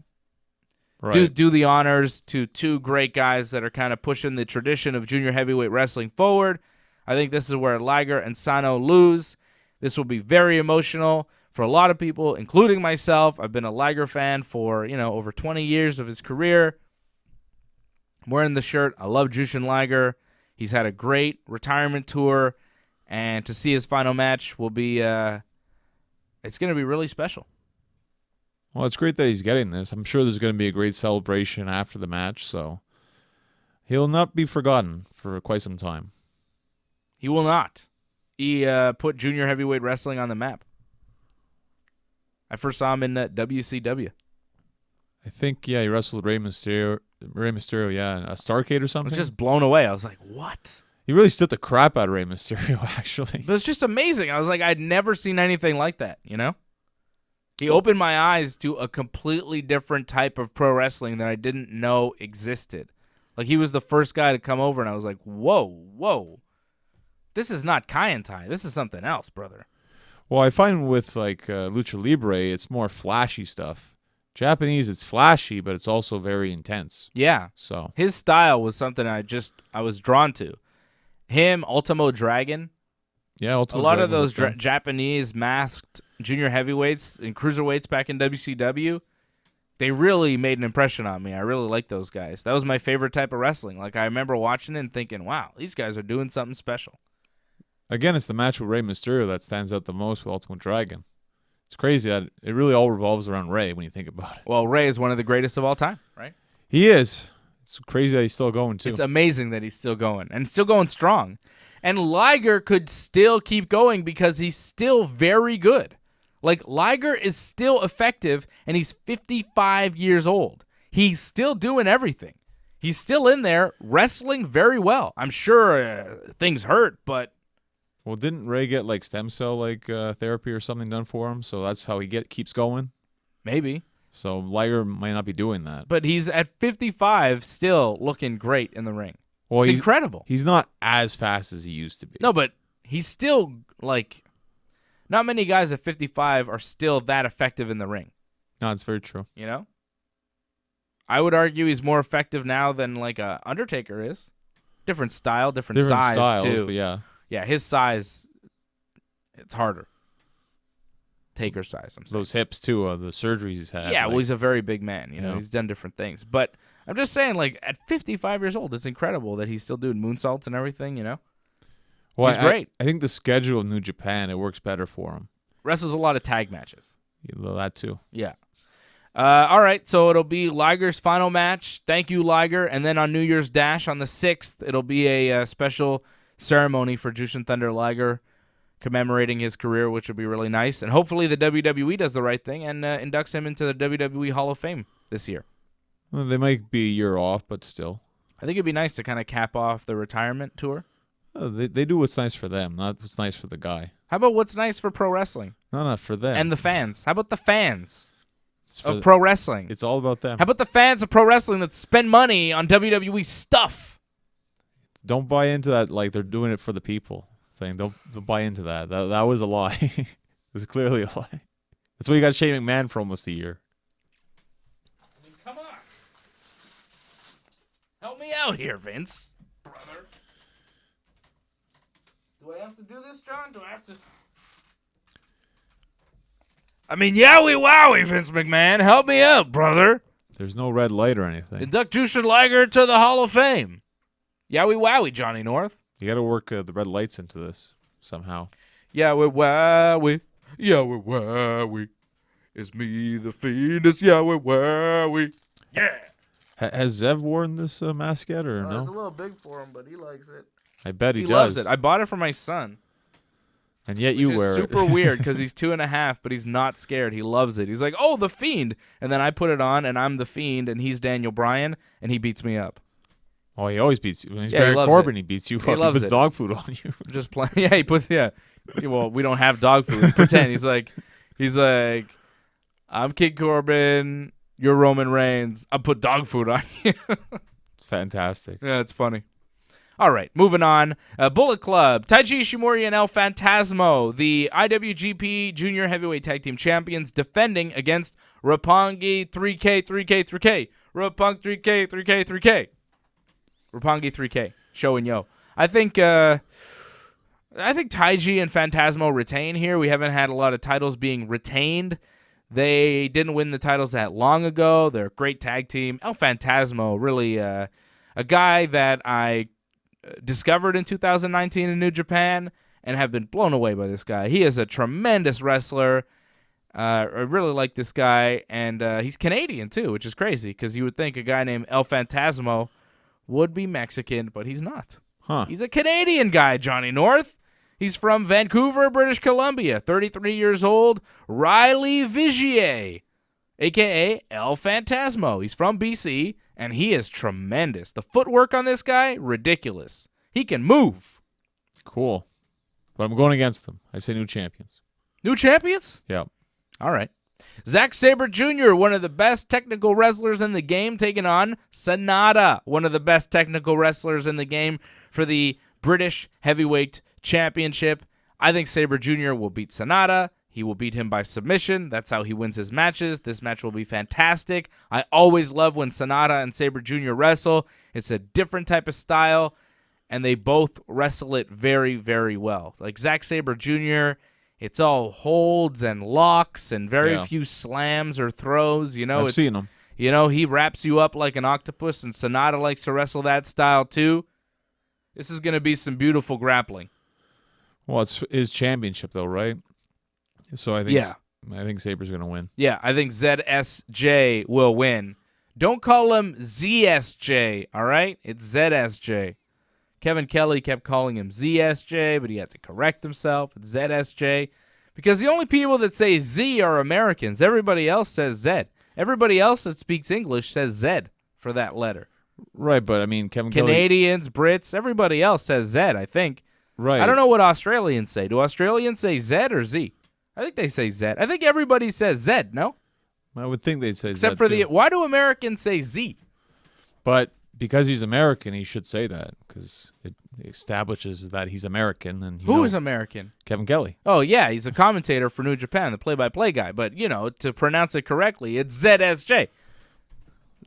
do the honors to 2 great guys that are kind of pushing the tradition of junior heavyweight wrestling forward. I think this is where Liger and Sano lose. This will be very emotional for a lot of people, including myself. I've been a Liger fan for, over 20 years of his career. I'm wearing the shirt. I love Jushin Liger. He's had a great retirement tour, and to see his final match will be, it's going to be really special. Well, it's great that he's getting this. I'm sure there's going to be a great celebration after the match, so he'll not be forgotten for quite some time. He will not. He put junior heavyweight wrestling on the map. I first saw him in WCW. I think, he wrestled Rey Mysterio, in a Starrcade or I something. was just blown away. I was like, what? He really stood the crap out of Rey Mysterio, actually. It was just amazing. I was like, I'd never seen anything like that, He opened my eyes to a completely different type of pro wrestling that I didn't know existed. Like, he was the first guy to come over, and I was like, whoa. This is not Kaientai. This is something else, brother. Well, I find with Lucha Libre, it's more flashy stuff. Japanese, it's flashy, but it's also very intense. Yeah. So his style was something I was drawn to. Him, Ultimo Dragon. Yeah, Ultimo a lot Dragon of those was Japanese masked junior heavyweights and cruiserweights back in WCW, they really made an impression on me. I really like those guys. That was my favorite type of wrestling. Like, I remember watching it and thinking, wow, these guys are doing something special. Again, it's the match with Rey Mysterio that stands out the most with Ultimo Dragon. It's crazy that it really all revolves around Rey when you think about it. Well, Rey is one of the greatest of all time, right? He is. It's crazy that he's still going, too. It's amazing that he's still going, and still going strong. And Liger could still keep going because he's still very good. Like, Liger is still effective, and he's 55 years old. He's still doing everything. He's still in there wrestling very well. I'm sure things hurt, but... Well, didn't Ray get stem cell therapy or something done for him? So that's how he keeps going? Maybe. So Liger might not be doing that. But he's at 55 still looking great in the ring. Well, it's incredible. He's not as fast as he used to be. No, but he's still, not many guys at 55 are still that effective in the ring. No, it's very true. I would argue he's more effective now than, a Undertaker is. Different style, different size, styles, too. But yeah. Yeah, his size, it's harder. Taker size, I'm saying. Those hips, too, the surgeries he's had. Yeah, well, he's a very big man. He's done different things. But I'm just saying, at 55 years old, it's incredible that he's still doing moonsaults and everything, Well, he's great. I think the schedule of New Japan, it works better for him. Wrestles a lot of tag matches. That, too. Yeah. All right, so it'll be Liger's final match. Thank you, Liger. And then on New Year's Dash on the 6th, it'll be a special ceremony for Jushin Thunder Liger commemorating his career, which would be really nice. And hopefully the WWE does the right thing and inducts him into the WWE Hall of Fame this year. Well, they might be a year off, but still. I think it'd be nice to kind of cap off the retirement tour. They do what's nice for them, not what's nice for the guy. How about what's nice for pro wrestling? No, not for them. And the fans. How about the fans of pro wrestling? It's all about them. How about the fans of pro wrestling that spend money on WWE stuff? Don't buy into that they're doing it for the people thing. Don't buy into that. That was a lie. It was clearly a lie. That's why you got Shane McMahon for almost a year. I mean, come on. Help me out here, Vince. Brother. Do I have to do this, John? Do I have to... I mean, yowie wowie, Vince McMahon. Help me out, brother. There's no red light or anything. Induct Jushin Liger to the Hall of Fame. Yowie wowie, Johnny North. You got to work the red lights into this somehow. Yowie wowie. Yowie wowie. It's me, the Fiend. It's yowie wowie. Yeah. Has Zev worn this mask yet or no? It's a little big for him, but he likes it. I bet he He does. loves it. I bought it for my son. And yet Which you is wear super it. weird because he's 2.5, but he's not scared. He loves it. He's like, oh, the Fiend. And then I put it on, and I'm the Fiend, and he's Daniel Bryan, and he beats me up. Oh, he always beats you. When he's Yeah, he Baron loves Corbin, it. he beats you He up. He loves puts it. dog food on you. Just playing. Yeah, he puts, yeah. Well, we don't have dog food. Pretend. He's like, I'm King Corbin. You're Roman Reigns. I'll put dog food on you. It's fantastic. Yeah, it's funny. All right, moving on. Bullet Club, Taiji Ishimori and El Phantasmo, the IWGP Junior Heavyweight Tag Team Champions, defending against Roppongi 3K, 3K, 3K. Roppongi 3K, 3K, 3K. Roppongi 3K. Show and yo. I think Taiji and Phantasmo retain here. We haven't had a lot of titles being retained. They didn't win the titles that long ago. They're a great tag team. El Phantasmo, really a guy that I discovered in 2019 in New Japan and have been blown away by this guy. He is a tremendous wrestler. I really like this guy, and he's Canadian too, which is crazy because you would think a guy named El Phantasmo would be Mexican, but he's not. Huh. He's a Canadian guy, Johnny North. He's from Vancouver, British Columbia, 33 years old, Riley Vigier, a.k.a. El Phantasmo. He's from BC, and he is tremendous. The footwork on this guy, ridiculous. He can move. Cool. But I'm going against them. I say new champions. New champions? Yeah. All right. Zack Sabre Jr., one of the best technical wrestlers in the game, taking on Sonata, one of the best technical wrestlers in the game for the British Heavyweight Championship. I think Sabre Jr. will beat Sonata. He will beat him by submission. That's how he wins his matches. This match will be fantastic. I always love when Sonata and Sabre Jr. wrestle. It's a different type of style, and they both wrestle it very, very well. Like Zack Sabre Jr., it's all holds and locks and very few slams or throws. You know, I've seen him. You know, he wraps you up like an octopus, and Sonata likes to wrestle that style too. This is going to be some beautiful grappling. Well, it's his championship, though, right? So I think Sabre's going to win. Yeah, I think ZSJ will win. Don't call him ZSJ, all right? It's ZSJ. Kevin Kelly kept calling him ZSJ, but he had to correct himself. It's ZSJ. Because the only people that say Z are Americans. Everybody else says Z. Everybody else that speaks English says Z for that letter. Right, but I mean, Kevin Kelly. Canadians, Brits, everybody else says Z, I think. Right. I don't know what Australians say. Do Australians say Z or Z? I think they say Z. I think everybody says Z, no? I would think they'd say Except that for too. why do Americans say Z? But because he's American, he should say that because it establishes that he's American. And Who is American? Kevin Kelly. Oh, yeah, he's a commentator for New Japan, the play-by-play guy. But, you know, to pronounce it correctly, it's ZSJ.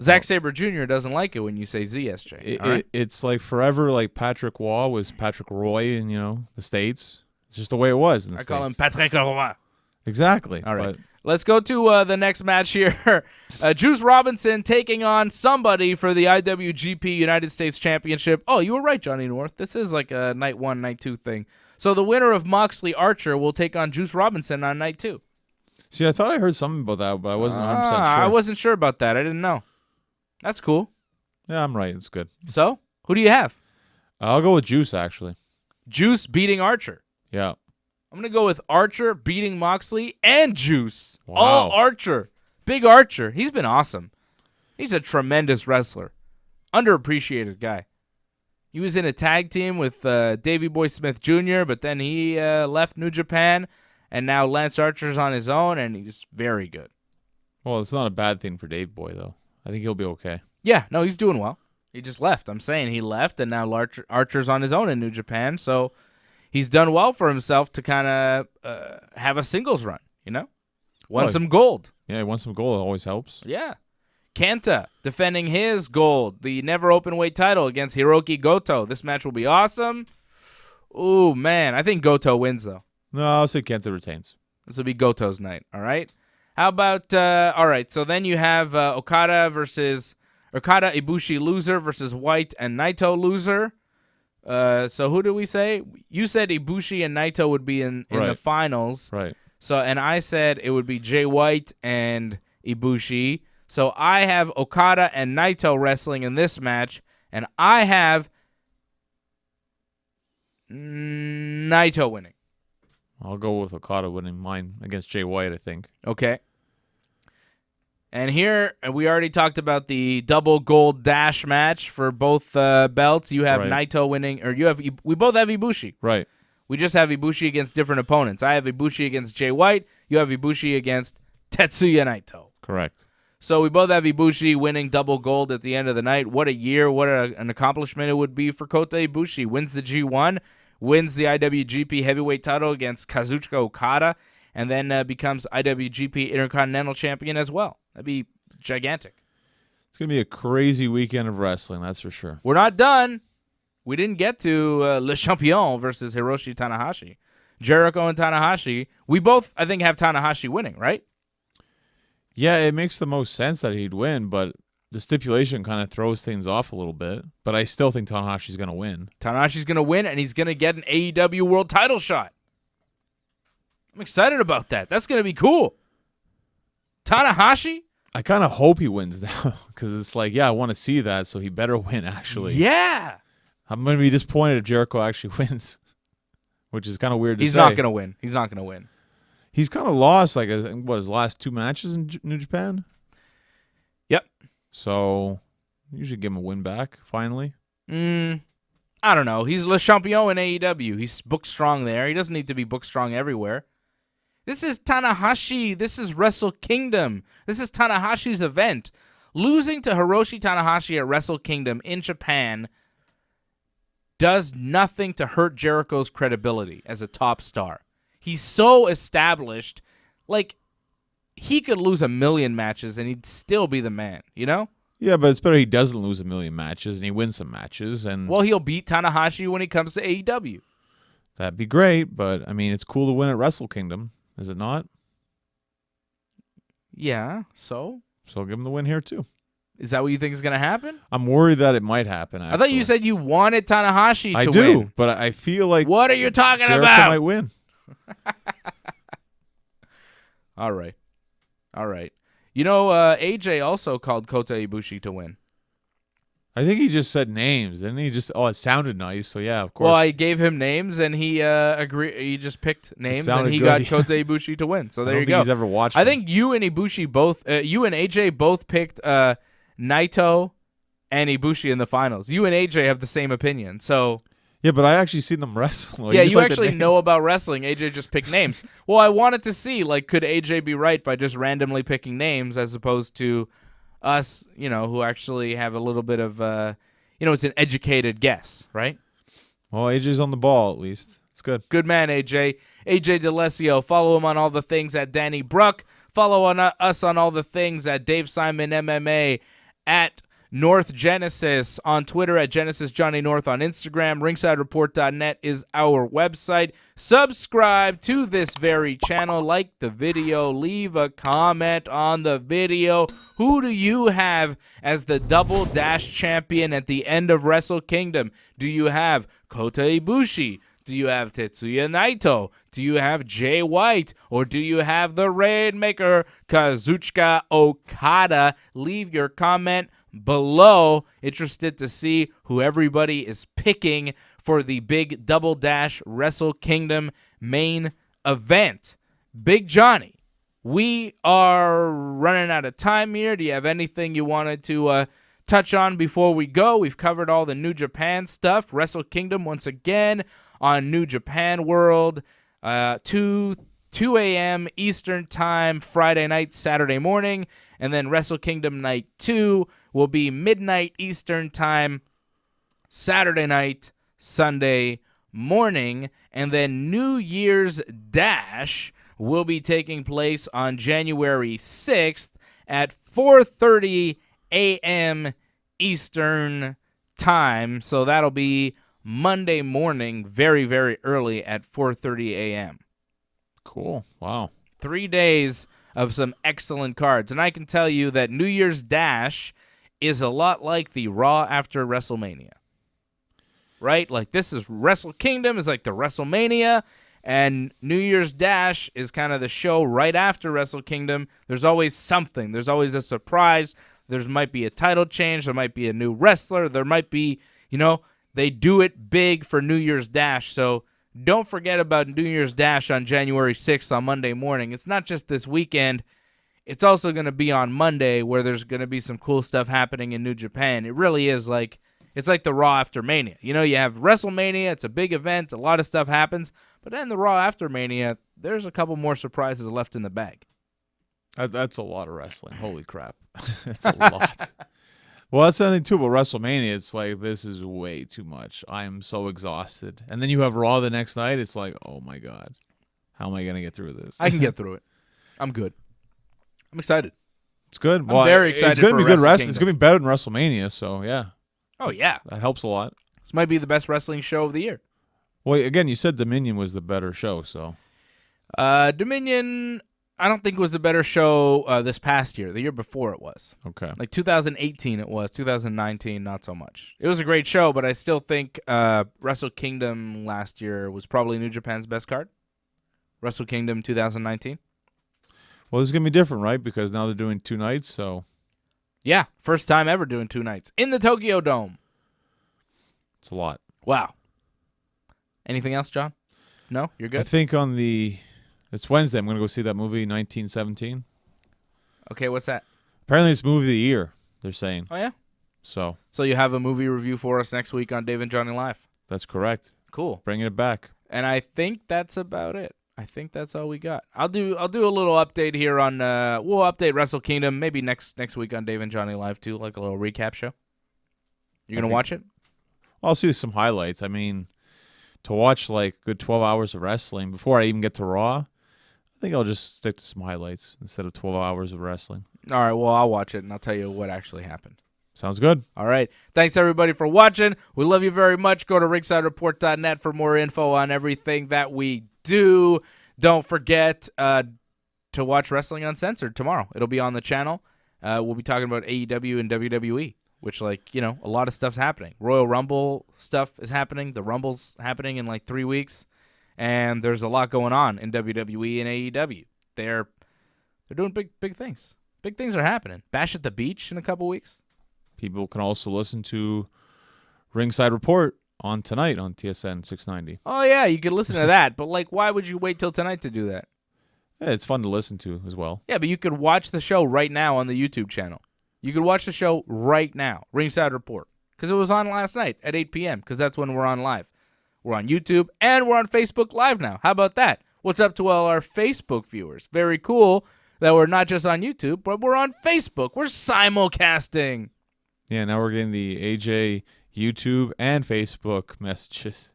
Zack Sabre Jr. doesn't like it when you say ZSJ. It's like forever like Patrick Waugh was Patrick Roy in, the States. It's just the way it was in the States. I call him Patrick Roy. Exactly. All right. Let's go to the next match here. Juice Robinson taking on somebody for the IWGP United States Championship. Oh, you were right, Johnny North. This is like a night 1, night 2 thing. So the winner of Moxley Archer will take on Juice Robinson on night 2. See, I thought I heard something about that, but I wasn't 100% sure. I wasn't sure about that. I didn't know. That's cool. Yeah, I'm right. It's good. So, who do you have? I'll go with Juice, actually. Juice beating Archer. Yeah. I'm going to go with Archer beating Moxley and Juice. Wow. All Archer. Big Archer. He's been awesome. He's a tremendous wrestler. Underappreciated guy. He was in a tag team with Davey Boy Smith Jr., but then he left New Japan, and now Lance Archer's on his own, and he's very good. Well, it's not a bad thing for Dave Boy, though. I think he'll be okay. Yeah, no, he's doing well. He just left. I'm saying he left, and now Archer's on his own in New Japan, so he's done well for himself to kind of have a singles run, Won some gold. Yeah, he won some gold. It always helps. Yeah. Kenta defending his gold, the never open weight title against Hiroki Goto. This match will be awesome. Ooh, man. I think Goto wins, though. No, I'll say Kenta retains. This will be Goto's night. All right. How about all right? So then you have Okada, Ibushi loser versus White and Naito loser. So who do we say? You said Ibushi and Naito would be in the finals. Right. So and I said it would be Jay White and Ibushi. So I have Okada and Naito wrestling in this match, and I have Naito winning. I'll go with Okada winning mine against Jay White, I think. Okay. And here, we already talked about the double gold dash match for both belts. You have Naito winning, or we both have Ibushi. Right. We just have Ibushi against different opponents. I have Ibushi against Jay White. You have Ibushi against Tetsuya Naito. Correct. So we both have Ibushi winning double gold at the end of the night. What a year. What an accomplishment it would be for Kota Ibushi. Wins the G1, wins the IWGP Heavyweight title against Kazuchika Okada, and then becomes IWGP Intercontinental Champion as well. That'd be gigantic. It's going to be a crazy weekend of wrestling, that's for sure. We're not done. We didn't get to Le Champion versus Hiroshi Tanahashi. Jericho and Tanahashi. We both, I think, have Tanahashi winning, right? Yeah, it makes the most sense that he'd win, but the stipulation kind of throws things off a little bit. But I still think Tanahashi's going to win. Tanahashi's going to win, and he's going to get an AEW world title shot. I'm excited about that. That's going to be cool. Tanahashi? I kind of hope he wins now because it's like, yeah, I want to see that, so he better win, actually. Yeah. I'm going to be disappointed if Jericho actually wins, which is kind of weird to say. He's not going to win. He's not going to win. He's kind of lost, like, his last 2 matches in New Japan? Yep. So, you should give him a win back, finally. I don't know. He's Le Champion in AEW. He's booked strong there. He doesn't need to be booked strong everywhere. This is Tanahashi. This is Wrestle Kingdom. This is Tanahashi's event. Losing to Hiroshi Tanahashi at Wrestle Kingdom in Japan does nothing to hurt Jericho's credibility as a top star. He's so established. Like, he could lose 1,000,000 matches and he'd still be the man, you know? Yeah, but it's better he doesn't lose 1,000,000 matches and he wins some matches. And well, he'll beat Tanahashi when he comes to AEW. That'd be great, but, I mean, it's cool to win at Wrestle Kingdom. Is it not? Yeah, so? So give him the win here, too. Is that what you think is going to happen? I'm worried that it might happen, actually. I thought you said you wanted Tanahashi to win. I do, but I feel like what are you talking Jericho about? might win. All right. You know, AJ also called Kota Ibushi to win. I think he just said names, didn't he? It sounded nice, so yeah, of course. Well, I gave him names, and he agreed. He just picked names, and he got Kota Ibushi to win. So there you go. I don't think he's ever watched I think you and Ibushi both, you and AJ both picked Naito and Ibushi in the finals. You and AJ have the same opinion, so... Yeah, but I actually seen them wrestle. Yeah, you actually know about wrestling. AJ just picked names. Well, I wanted to see, like, could AJ be right by just randomly picking names as opposed to us, you know, who actually have a little bit of, it's an educated guess, right? Well, AJ's on the ball, at least. It's good. Good man, AJ. AJ DeLesio. Follow him on all the things at Danny Bruck. Follow us on all the things at Dave Simon MMA, at North Genesis on Twitter, at Genesis Johnny North on Instagram. RingsideReport.net is our website. Subscribe to this very channel. Like the video. Leave a comment on the video. Who do you have as the Double Dash champion at the end of Wrestle Kingdom? Do you have Kota Ibushi? Do you have Tetsuya Naito? Do you have Jay White? Or do you have the Rainmaker, Kazuchika Okada? Leave your comment below. Interested to see who everybody is picking for the big Double Dash Wrestle Kingdom main event. Big Johnny, we are running out of time here. Do you have anything you wanted to touch on before we go? We've covered all the New Japan stuff. Wrestle Kingdom once again on New Japan World, 2 a.m. Eastern Time, Friday night, Saturday morning. And then Wrestle Kingdom Night 2 will be midnight Eastern Time, Saturday night, Sunday morning. And then New Year's Dash will be taking place on January 6th at 4:30 a.m. Eastern Time. So that'll be Monday morning, very, very early at 4:30 a.m. Cool. Wow. 3 days of some excellent cards. And I can tell you that New Year's Dash is a lot like the Raw after WrestleMania. Right? Like, this is Wrestle Kingdom is like the WrestleMania, and New Year's Dash is kind of the show right after Wrestle Kingdom. There's always something. There's always a surprise. There might be a title change. There might be a new wrestler. There might be, they do it big for New Year's Dash. So don't forget about New Year's Dash on January 6th on Monday morning. It's not just this weekend. It's also going to be on Monday, where there's going to be some cool stuff happening in New Japan. It really is like, it's like the Raw after Mania. You have WrestleMania. It's a big event. A lot of stuff happens. But then the Raw after Mania, there's a couple more surprises left in the bag. That's a lot of wrestling. Holy crap. That's a lot. Well, that's the thing, too, about WrestleMania. It's like, this is way too much. I am so exhausted. And then you have Raw the next night. It's like, oh, my God. How am I going to get through this? I can get through it. I'm good. I'm excited. It's good. I'm very excited. It's going to be good wrestling. It's going to be better than WrestleMania, so, yeah. Oh, yeah. That helps a lot. This might be the best wrestling show of the year. Well, again, you said Dominion was the better show, so. Dominion, I don't think was a better show this past year. The year before it was. Okay. Like 2018 it was. 2019, not so much. It was a great show, but I still think Wrestle Kingdom last year was probably New Japan's best card. Wrestle Kingdom 2019. Well, this is going to be different, right? Because now they're doing 2 nights, so. Yeah, first time ever doing 2 nights in the Tokyo Dome. It's a lot. Wow. Anything else, John? No? You're good? I think it's Wednesday. I'm going to go see that movie, 1917. Okay, what's that? Apparently it's movie of the year, they're saying. Oh, yeah? So you have a movie review for us next week on Dave and Johnny Live. that's correct. Cool. Bringing it back. And I think that's about it. I think that's all we got. I'll do a little update here on we'll update Wrestle Kingdom maybe next week on Dave and Johnny Live too, like a little recap show. You gonna watch it? I'll see some highlights. I mean, to watch like good 12 hours of wrestling before I even get to Raw, I think I'll just stick to some highlights instead of 12 hours of wrestling. All right, well, I'll watch it and I'll tell you what actually happened. Sounds good. All right. Thanks, everybody, for watching. We love you very much. Go to ringsidereport.net for more info on everything that we do. Don't forget to watch Wrestling Uncensored tomorrow. It'll be on the channel. We'll be talking about AEW and WWE, which, a lot of stuff's happening. Royal Rumble stuff is happening. The Rumble's happening in 3 weeks. And there's a lot going on in WWE and AEW. They're doing big things. Big things are happening. Bash at the Beach in a couple weeks. People can also listen to Ringside Report on tonight on TSN 690. Oh, yeah, you could listen to that. But, why would you wait till tonight to do that? Yeah, it's fun to listen to as well. Yeah, but you could watch the show right now on the YouTube channel. You could watch the show right now, Ringside Report, because it was on last night at 8 p.m., because that's when we're on live. We're on YouTube, and we're on Facebook Live now. How about that? What's up to all our Facebook viewers? Very cool that we're not just on YouTube, but we're on Facebook. We're simulcasting. Yeah, now we're getting the AJ YouTube and Facebook messages.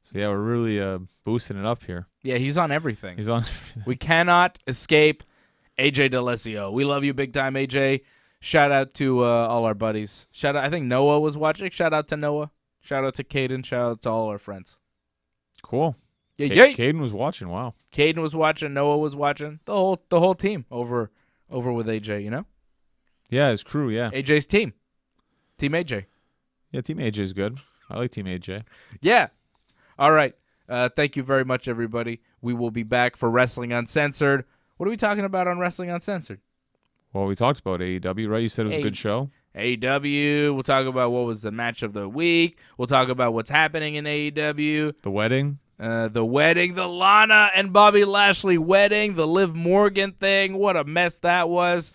So, yeah, we're really boosting it up here. Yeah, he's on everything. He's on. We cannot escape AJ D'Alessio. We love you big time, AJ. Shout out to all our buddies. Shout out. I think Noah was watching. Shout out to Noah. Shout out to Caden. Shout out to all our friends. Cool. Yeah, Caden was watching. Wow. Caden was watching. Noah was watching. The whole team over with AJ. Yeah, his crew. Yeah. AJ's team. Team AJ. Yeah, Team AJ is good. I like Team AJ. Yeah. All right. Thank you very much, everybody. We will be back for Wrestling Uncensored. What are we talking about on Wrestling Uncensored? Well, we talked about AEW, right? You said it was a good show. AEW. We'll talk about what was the match of the week. We'll talk about what's happening in AEW. The wedding. The wedding. The Lana and Bobby Lashley wedding. The Liv Morgan thing. What a mess that was.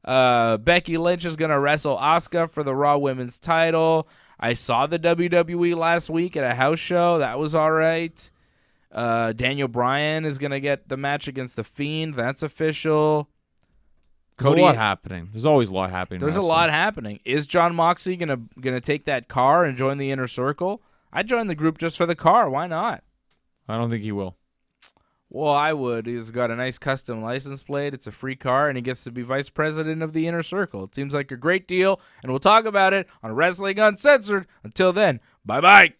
Becky Lynch is going to wrestle Asuka for the Raw Women's title. I saw the WWE last week at a house show. That was all right. Daniel Bryan is going to get the match against The Fiend. That's official. There's a lot happening. There's always a lot happening. There's a lot happening. Is John Moxley gonna take that car and join the Inner Circle? I'd join the group just for the car. Why not? I don't think he will. Well, I would. He's got a nice custom license plate. It's a free car, and he gets to be vice president of the Inner Circle. It seems like a great deal, and we'll talk about it on Wrestling Uncensored. Until then, bye-bye.